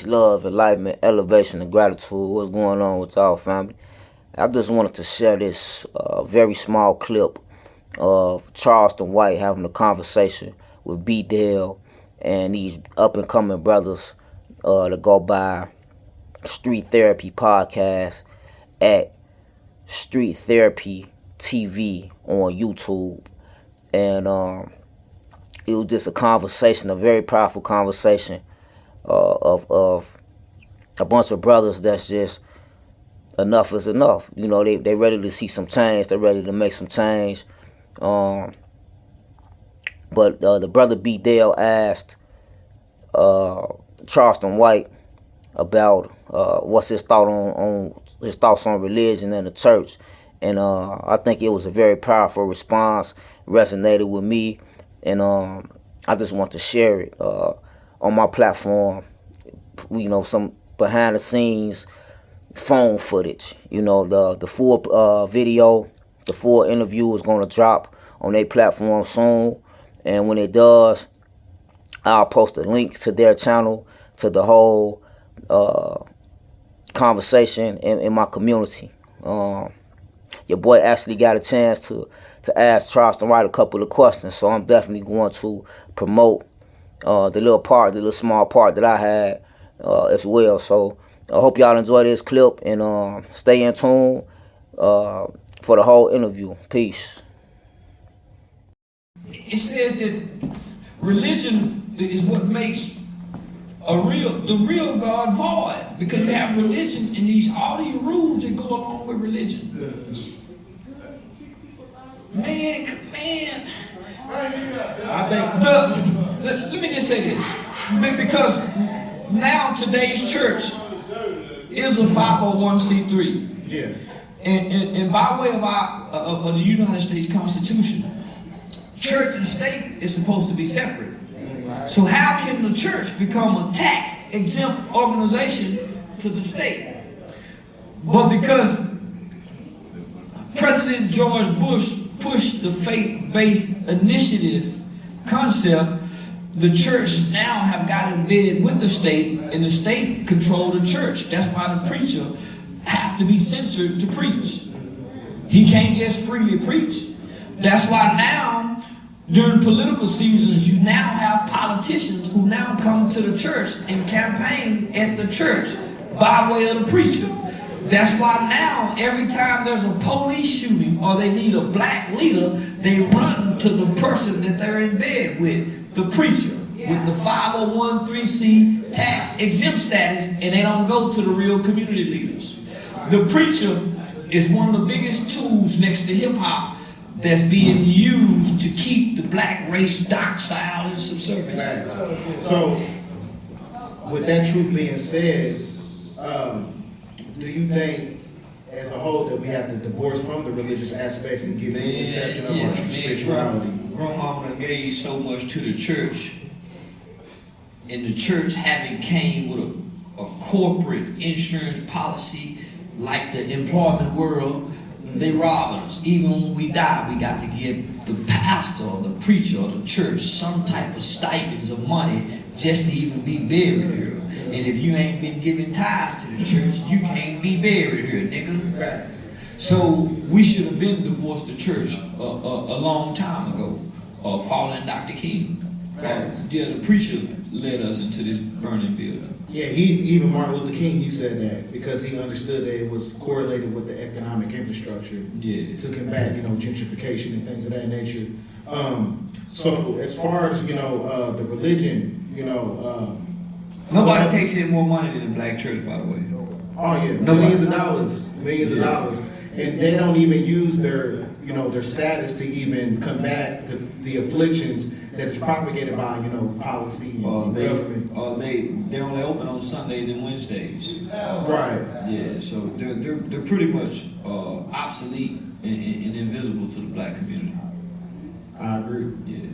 peace, love, enlightenment, elevation, and gratitude. What's going on with our family? I just wanted to share this very small clip of Charleston White having a conversation with Bdell and these up and coming brothers that go by Street Therapy Podcast at Street Therapy TV on YouTube. And it was just a conversation, a very powerful conversation of a bunch of brothers that's just enough is enough. You know, they ready to see some change. They're ready to make some change. But the brother Bdell asked Charleston White about what's his thoughts on religion and the church. And I think it was a very powerful response, resonated with me, and I just want to share it on my platform. You know, some behind the scenes phone footage. You know, the full video, the full interview is going to drop on their platform soon, and when it does, I'll post a link to their channel, to the whole conversation in my community. Your boy actually got a chance to ask Charleston White a couple of questions, so I'm definitely going to promote the little small part that I had as well. So I hope y'all enjoy this clip and stay in tune for the whole interview. Peace. It says that religion is what makes the real God void, because you have religion and all these rules that go along with religion. Man, I think. Let me just say this, because now today's church is a 501c3. Yeah. And by way of the United States Constitution, church and state is supposed to be separate. So how can the church become a tax-exempt organization to the state? But because President George Bush pushed the faith-based initiative concept, the church now have got in bed with the state, and the state control the church. That's why the preacher have to be censored to preach. He can't just freely preach. That's why now, during political seasons, you now have politicians who now come to the church and campaign at the church by way of the preacher. That's why now, every time there's a police shooting or they need a black leader, they run to the person that they're in bed with, the preacher, with the 501c tax exempt status, and they don't go to the real community leaders. The preacher is one of the biggest tools next to hip-hop that's being used to keep the black race docile and subservient. So, with that truth being said, do you think, as a whole, that we have to divorce from the religious aspects and get to the conception of our true spirituality? Grandmama gave so much to the church, and the church having came with a corporate insurance policy like the employment world. They robbing us. Even when we die, we got to give the pastor or the preacher or the church some type of stipends of money just to even be buried here. And if you ain't been giving tithes to the church, you can't be buried here, nigga. So we should have been divorced the church a long time ago, following Dr. King. Yeah, the preacher led us into this burning building. Yeah, even Martin Luther King, he said that because he understood that it was correlated with the economic infrastructure to combat, gentrification and things of that nature. So as far as, the religion, nobody takes in more money than the black church, by the way. Oh yeah, millions of dollars. And they don't even use their status to even combat the afflictions that is propagated by, policy and government. They're only open on Sundays and Wednesdays. Right. Yeah, so they're pretty much obsolete and invisible to the black community. I agree. Yeah.